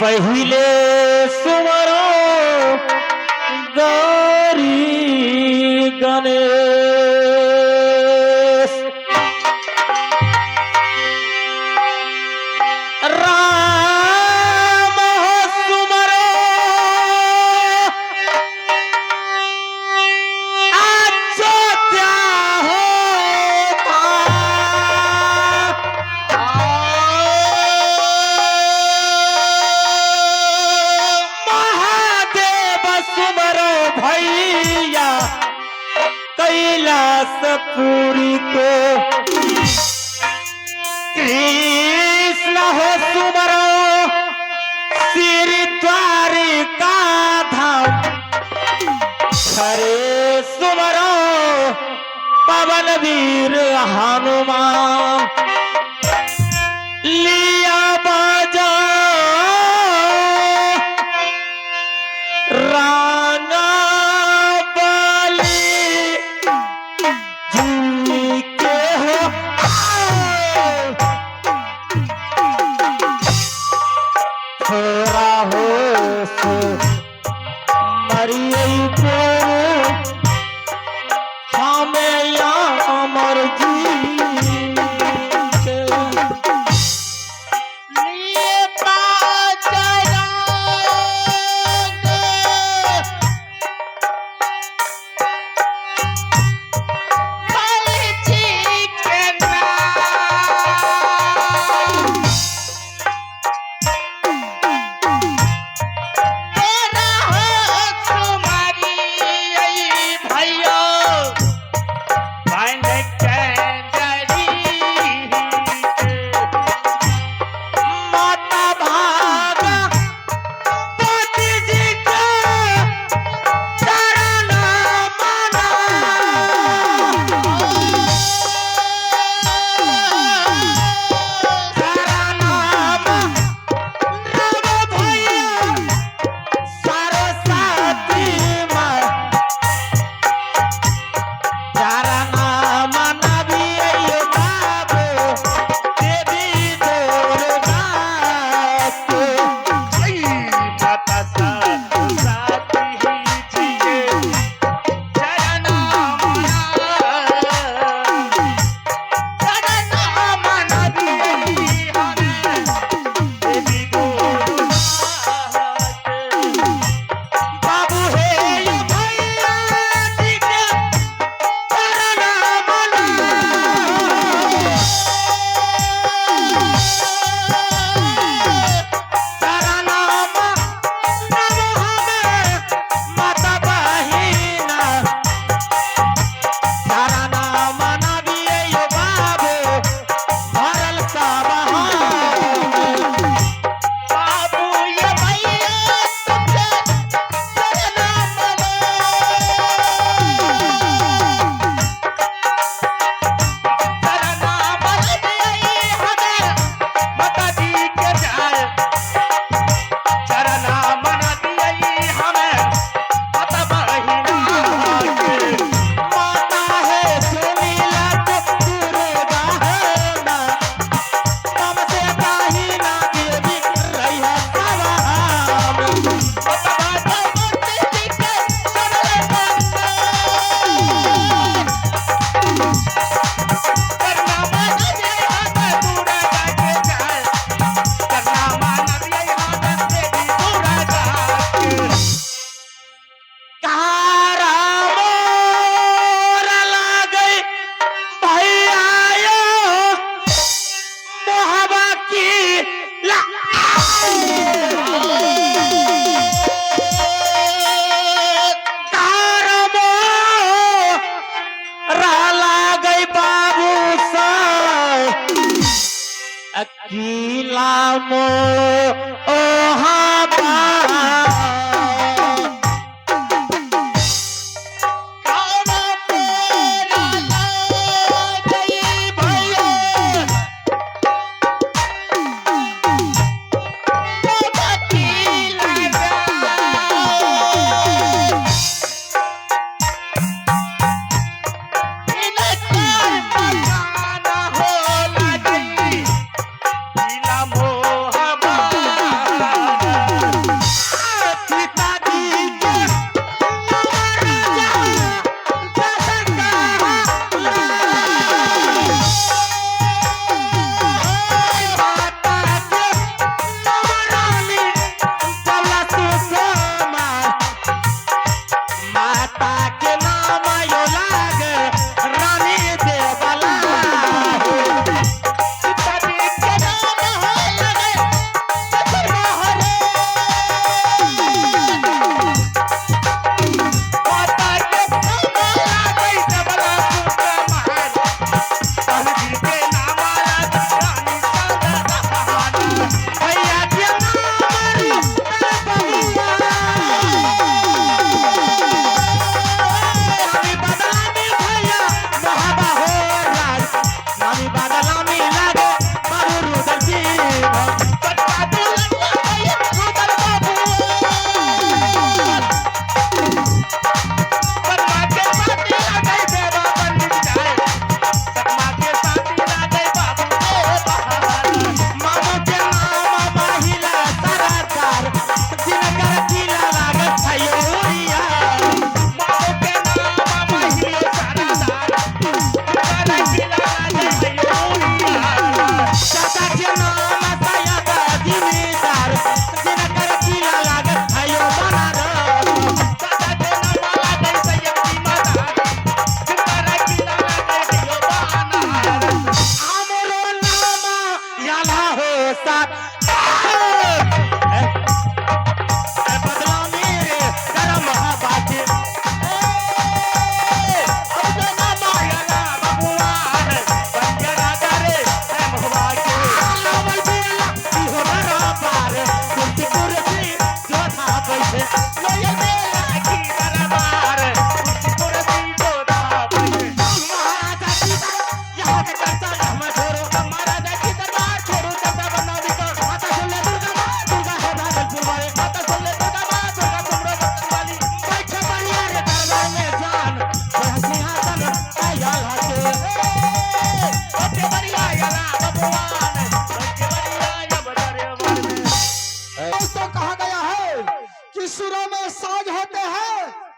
पहिले सुमरो गौरी गणेश राम हो सुमरो अयोध्या होता महादेव सुमरो भैया कैलासपुरी को कृष्ण हो सुमरो श्री द्वारिका धाम हरे सुमरो पवन वीर हनुमान लिया बाजा राना बलि जी के हो थोड़ा हो सो मरिए को हमें या अमर जी के लिए अकेला मो ओहा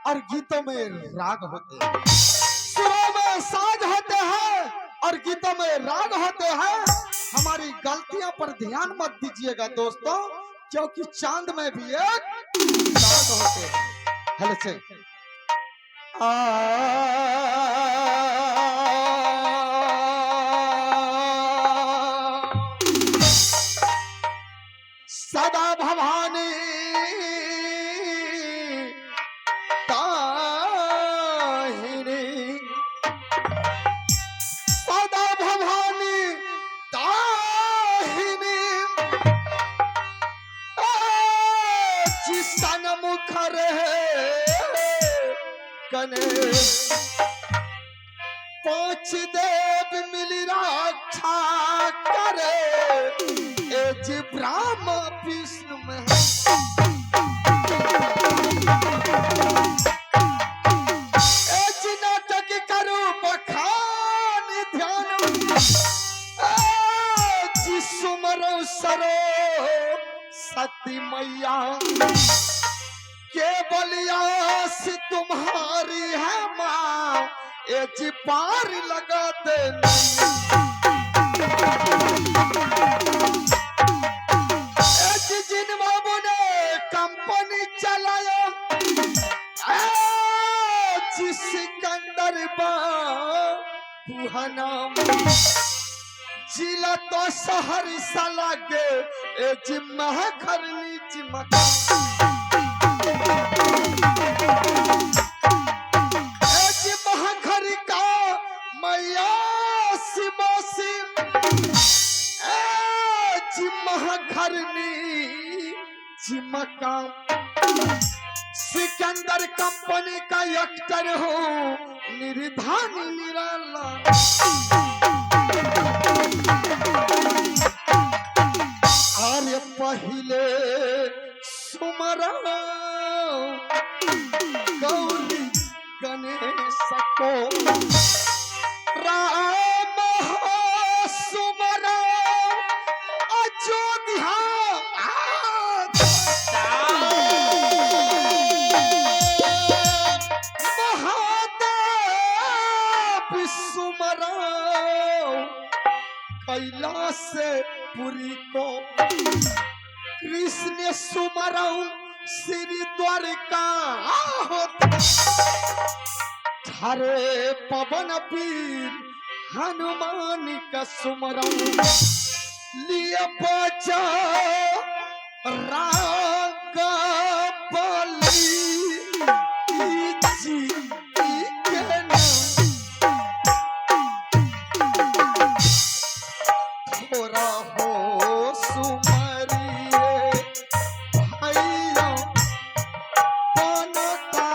और गीतों में राग होते हैं, सुरों में साज होते हैं और गीतों में राग होते हैं। हमारी गलतियों पर ध्यान मत दीजिएगा दोस्तों, क्योंकि चांद में भी एक राग होते हैं। हेलो से सदा भवानी ताहिनी, सदा भवानी ताहिनी, जिसन मुखर गणेश, पांच देव मिल रक्षा करे, एज ब्रह्म विष्णु महेश। एज नाटक करू बखान ध्यान, सुमरो सरो सती मैया, केवल आस तुम्हारी है माँ, एज पार लगा देना। जिन बाबू ने कंपनी चलाया, जिस सिकंदर बाबू नाम, जिला तो शहर सा लागे, जिम्मा घर नीच मका, जिम्मा घर का मैया सिमोसी, जिम्मा घर नी जिमका, सिकंदर कंपनी का एक्टर हूँ, निर्धान निराला। अरे पहले सुमरा गौरी गणेश को, राम हो सुमरा अयोध्या, महादेव सुमरा कैलाश पुरी को, कृष्ण सुमरऊ श्री द्वारिका, हरे पवन पीर हनुमान का सुमरऊ, लिए बचा राग बलि जी के नाम, थोड़ा हो सुमरिए भैया बनता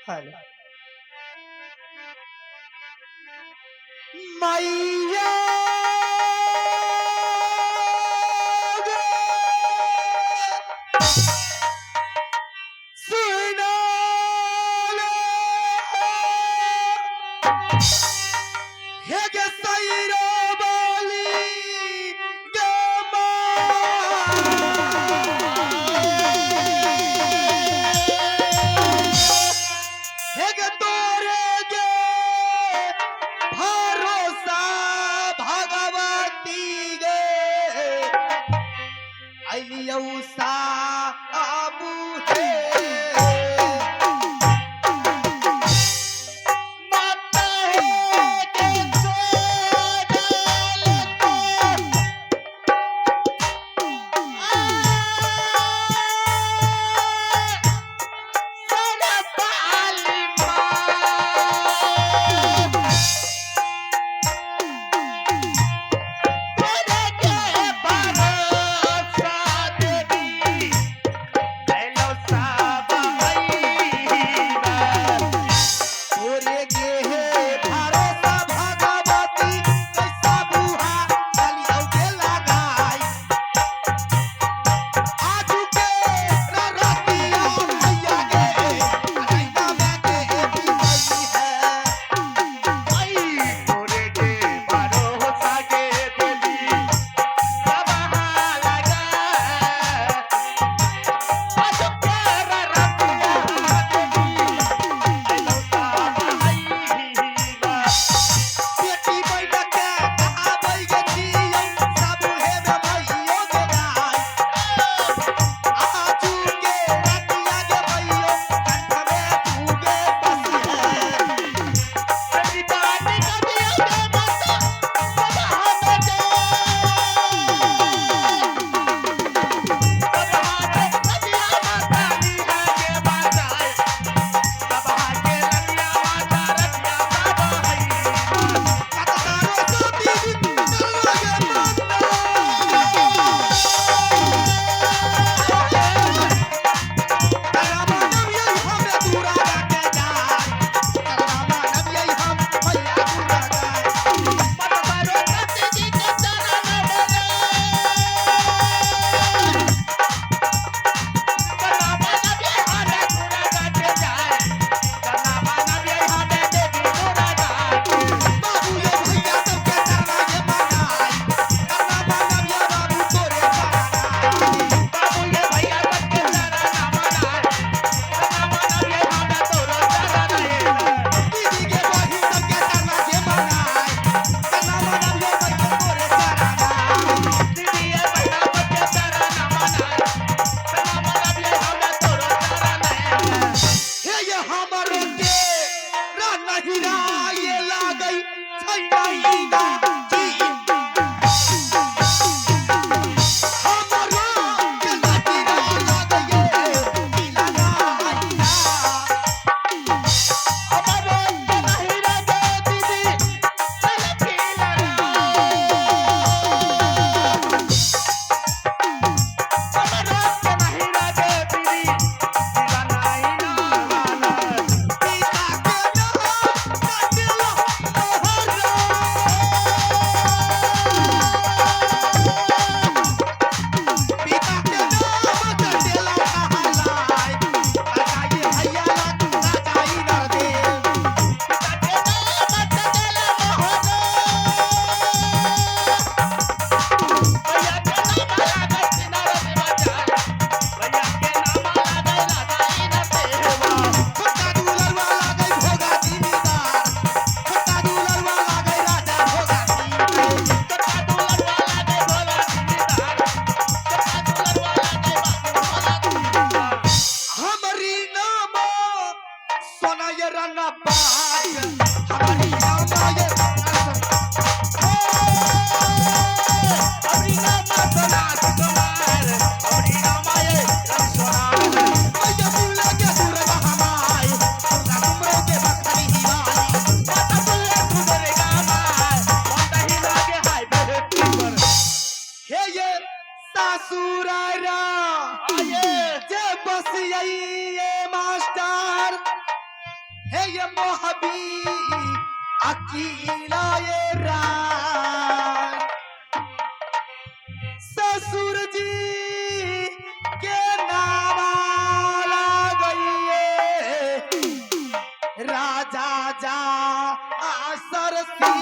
हेलो मैया सुना हे गे सैरा बाली गे हे गे तोरे गे भरोसा भगवती गे अलियौ सा आबू हे माता है के सोडल को सदा पाली तेरे के भरोसा देवी हेलो सब आईबा तोरे गे हे भरोसा भगवती कैसा बुहा अलियौ गे लगाई आजू के रतिया भैया गे रैना में के बिसई है आई तोरे के भरोसा के देवी सब लगा आज तेरा रतिया देवी हेलो सब आईबा बेटी बैठ के आबै गे जियै सब हे में भइयो गे गाय आजू के रतिया गे भइयो कंठ में तू गे बसी है तेरी बानी कदियो के बता सब हाथ दे सब हाथ कदिया माता लीला के बताए सब हाथ के लगिया माता रतिया सब आईबा कतकारो तो बीबी करवा गे माता रामानव यही हमें दूरा के जाय रामानव यही हम भैया दूरा जाय मत करो सती जी के चरण में करना मानव ये हमें दूरा जाके जाए करना मानव ये हमें देवी दूरा जाके बाबू ये भैया सबके चरना ये मनाई करना मानव ये बाबू तोरे चरना बाबू ये भैया सबके चरण ना मनाए करना मानव ये हमें तोरो चरण है दीदी के वही सबके चरना ये मनाई करना मानव ये भैया तोरे चरना दीदी ये भैया सबके चरण ना मनाए करना मानव ये हमें तोरो चरण है हे ये हमरो के नहिरा ये लागई छैना जी हमरो के नहिरा लागई ये लगाईना हमारो के नहीं रगे दीदी सलखी लगा हमारो के नहीं रगे दीदी दीवाना ही ना वाला पिता के नाम कटलो मोहरा पिता के नाम कटलो कहलाई बताइए भैया ना जाई ना दे पिता के नाम चला मोहन भैया के नाम लागे सिनारे बजा भैया के नाम लागे लगाई न तेवा छोटा दुलरवा लागई भोगा दीदार छोटा दुलरवा लागई राजा भोगा दीदार छोटा दुलर वाला के भोला दीदार छोटा दुलर वाला के बाबू भोला दीदार हमरी नाम सोनाय रंगा पाय हमरी नाम ये अपनी नाम सोना कुमार अपनी नाम आए रंग सोनार भैया बुला के दुर्गा हमाय दुर्गा तुमरे के बखरी हिवाली माता बुल्ले तुम्हारे गामा माता ही लागे हाय बेटी पर हे ये सासुरारा आये बस यही ये मास्टर है ये मोहबी अकीला ये रात ससुर जी के नाम गई राजा जा सरसी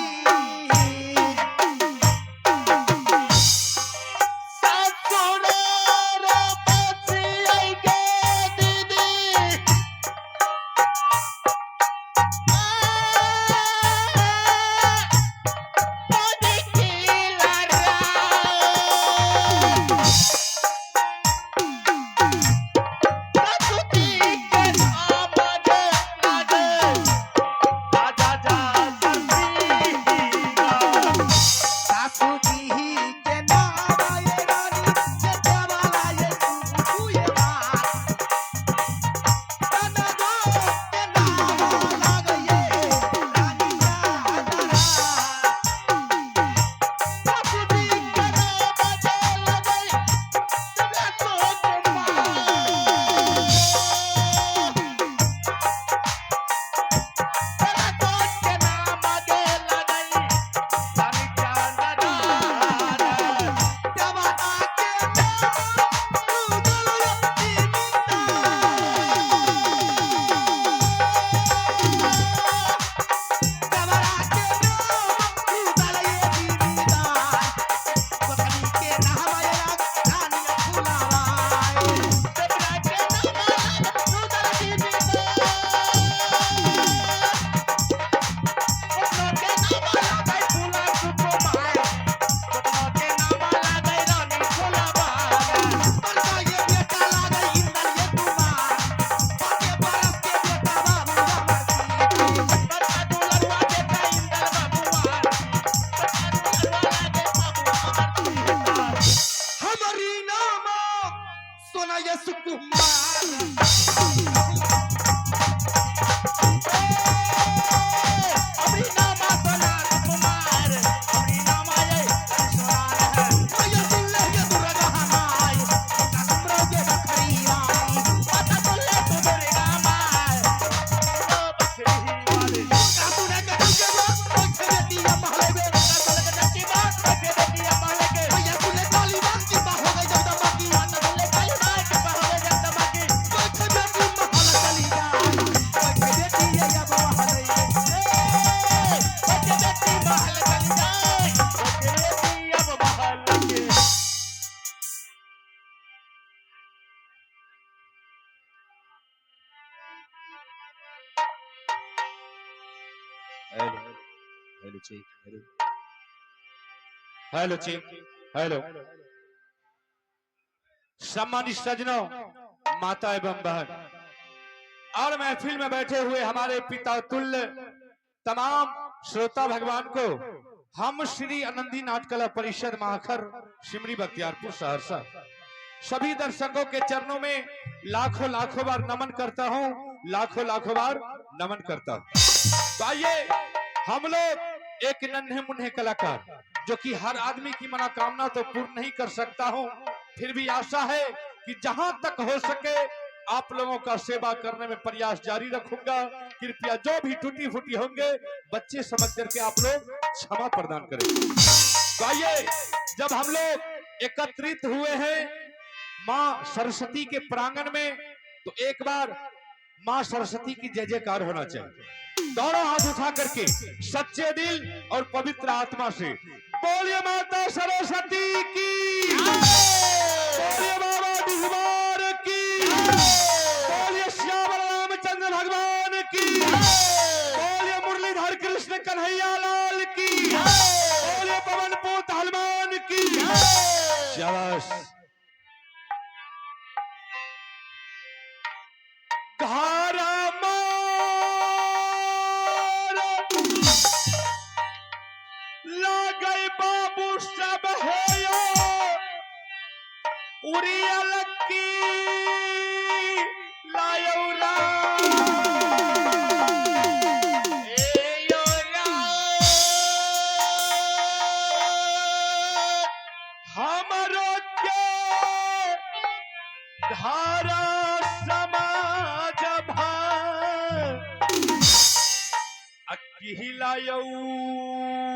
hello check hello check hello सम्मानित सज्जनों, माता एवं बहन और महफिल में बैठे हुए हमारे पिता तुल्य तमाम श्रोता भगवान को हम श्री आनंदी नाटकला परिषद महाखर सिमरी बख्तियारपुर सहरसा सभी दर्शकों के चरणों में लाखों लाखों बार नमन करता हूं, लाखों लाखों बार नमन करता हूं। तो आइए हम लोग एक नन्हे मुन्ने कलाकार जो कि हर आदमी की मनोकामना तो पूर्ण नहीं कर सकता हूं, फिर भी आशा है कि जहां तक हो सके आप लोगों का सेवा करने में प्रयास जारी रखूंगा। कृपया जो भी टूटी फूटी होंगे बच्चे समझ करके आप लोग क्षमा प्रदान करें। तो आइए, जब हम लोग एकत्रित हुए हैं माँ सरस्वती के प्रांगण में, तो एक बार माँ सरस्वती की जय जयकार होना चाहिए। दोनों हाथ उठा करके सच्चे दिल और पवित्र आत्मा से बोलिए माता सरस्वती की, बोलिए बाबा बिजवार की, बोलिए श्याम रामचंद्र भगवान की, बोलिए मुरलीधर कृष्ण कन्हैया लाल की, बोलिए पवन पूत हनुमान की। शाबाश। घारा गई बाबू सब है उरियल की लायौरा हमरो के धारा कि हिलायौरिया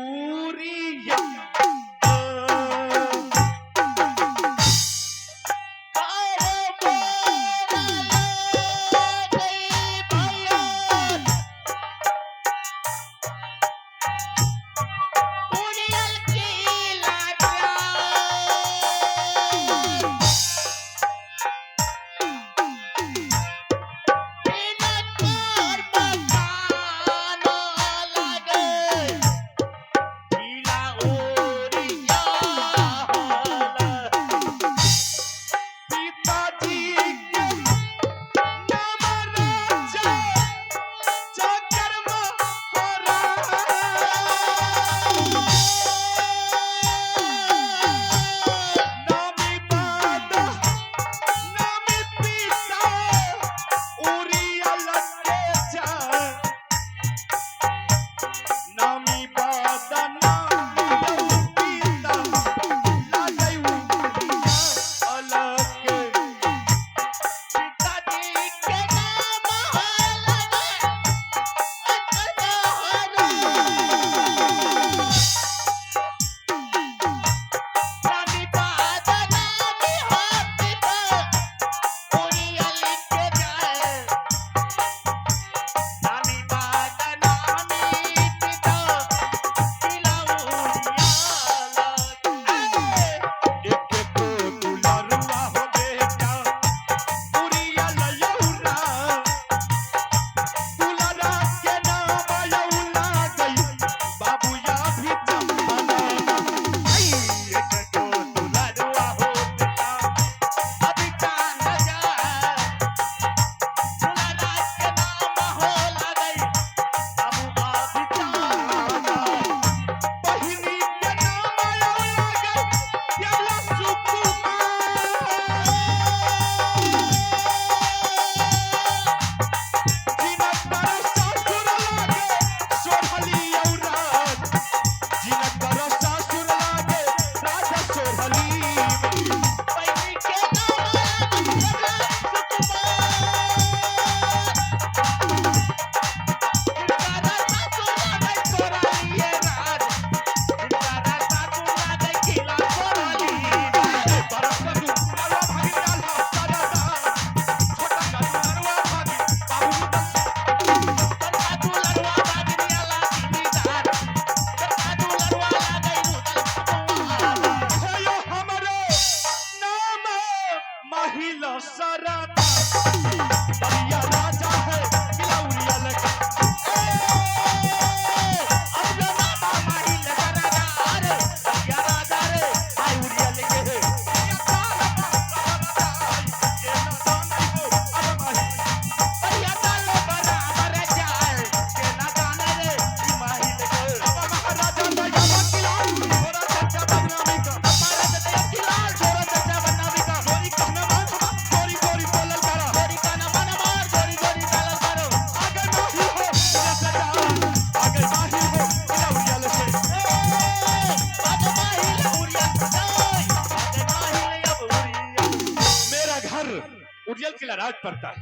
उज्जैन किला राज पड़ता है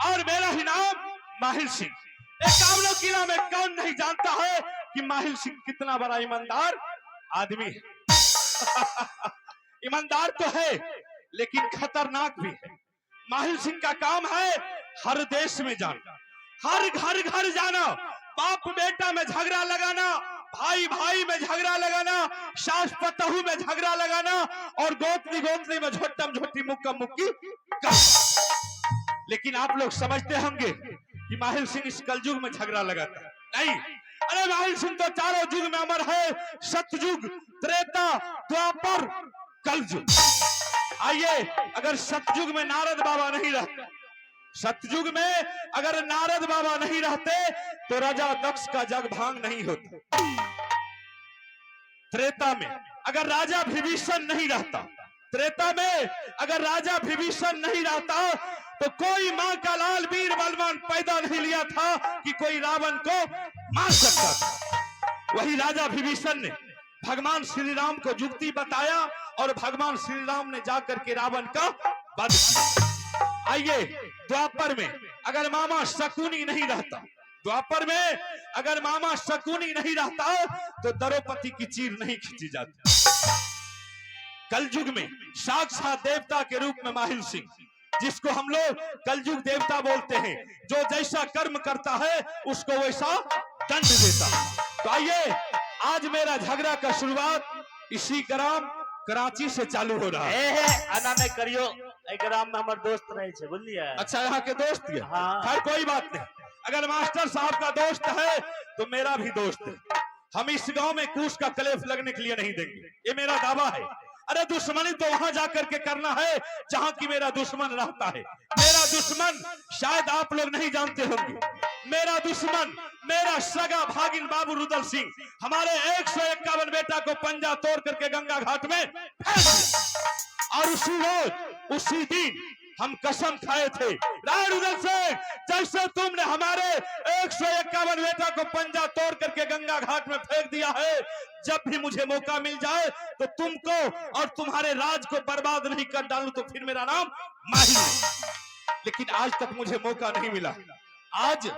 और मेरा ही नाम माहिर सिंह। एकावनों किला में कौन नहीं जानता है कि माहिर सिंह कितना बड़ा ईमानदार आदमी है। ईमानदार तो है लेकिन खतरनाक भी है। माहिर सिंह का काम है हर देश में जाना, हर घर घर जाना, बाप बेटा में झगड़ा लगाना, भाई भाई में झगड़ा लगाना, सास पतहू में झगड़ा लगाना और गोतनी गोतनी में झोटम झोटी मुक्का मुक्की करना। लेकिन आप लोग समझते होंगे कि माहिर सिंह इस कलयुग में झगड़ा लगाता है, नहीं। अरे माहिर सिंह तो चारों युग में अमर है, सतयुग, त्रेता, द्वापर, कलयुग। आइए, अगर सतयुग में नारद बाबा नहीं रहते, सतयुग में अगर नारद बाबा नहीं रहते तो राजा दक्ष का जग भांग नहीं होता। त्रेता में अगर राजा विभीषण नहीं रहता, त्रेता में अगर राजा विभीषण नहीं रहता तो कोई मां का लाल वीर बलवान पैदा नहीं लिया था कि कोई रावण को मार सकता था। वही राजा विभीषण ने भगवान श्री राम को युक्ति बताया और भगवान श्री राम ने जाकर के रावण का वध किया। आइए, द्वापर में अगर मामा शकुनी नहीं रहता, द्वापर में अगर मामा शकुनी नहीं रहता तो द्रौपदी की चीर नहीं खींची जाती। कलयुग में साक्षात देवता के रूप में माहिल सिंह, जिसको हम लोग कलयुग देवता बोलते हैं, जो जैसा कर्म करता है उसको वैसा दंड देता है। तो आइए, आज मेरा झगड़ा का शुरुआत इसी ग्राम कराची से चालू हो रहा है। आना नहीं करियो, ग्राम में हमारे दोस्त रहे छे, बुझलिए। अच्छा, यहाँ के दोस्त है? हाँ। खैर कोई बात नहीं, अगर मास्टर साहब का दोस्त है तो मेरा भी दोस्त है। हम इस गांव में कूश का कलेफ लगने के लिए नहीं देंगे, ये मेरा दावा है। अरे दुश्मनी तो वहां जाकर के करना है जहां की मेरा दुश्मन रहता है। मेरा दुश्मन शायद आप लोग नहीं जानते होंगे, मेरा दुश्मन मेरा सगा भागिन बाबू रुदल सिंह हमारे 151 बेटा को पंजा तोड़ करके गंगा घाट में फेंक दिया। और उसी रोज उसी दिन हम कसम खाए थे, राय रुदल सिंह, जैसे तुमने हमारे 151 बेटा को पंजा तोड़ करके गंगा घाट में फेंक दिया है, जब भी मुझे मौका मिल जाए तो तुमको और तुम्हारे राज को बर्बाद नहीं कर डालूं तो फिर मेरा नाम माहिल है। लेकिन आज तक मुझे मौका नहीं मिला। आज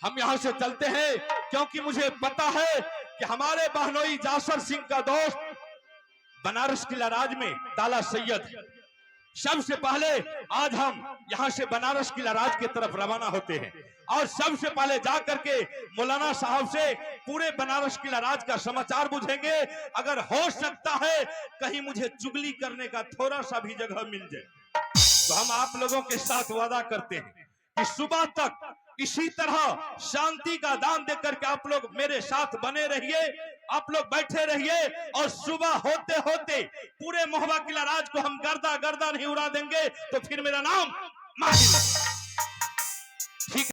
हम यहां से चलते हैं क्योंकि मुझे पता है कि हमारे बहनोई जासर सिंह का दोस्त बनारस किला राज में ताला सैयद है। सबसे पहले आज हम यहां से बनारस किला राज की तरफ रवाना होते हैं और सबसे पहले जाकर के मौलाना साहब से पूरे बनारस किला राज का समाचार पूछेंगे। अगर हो सकता है कहीं मुझे चुगली करने का थोड़ा सा भी जगह मिल जाए तो हम आप लोगों के साथ वादा करते हैं कि सुबह तक इसी तरह शांति का दान देकर के आप लोग मेरे साथ बने रहिए, आप लोग बैठे रहिए और सुबह होते होते पूरे मोहबा किला राज को हम गर्दा गर्दा नहीं उड़ा देंगे तो फिर मेरा नाम माहिल है।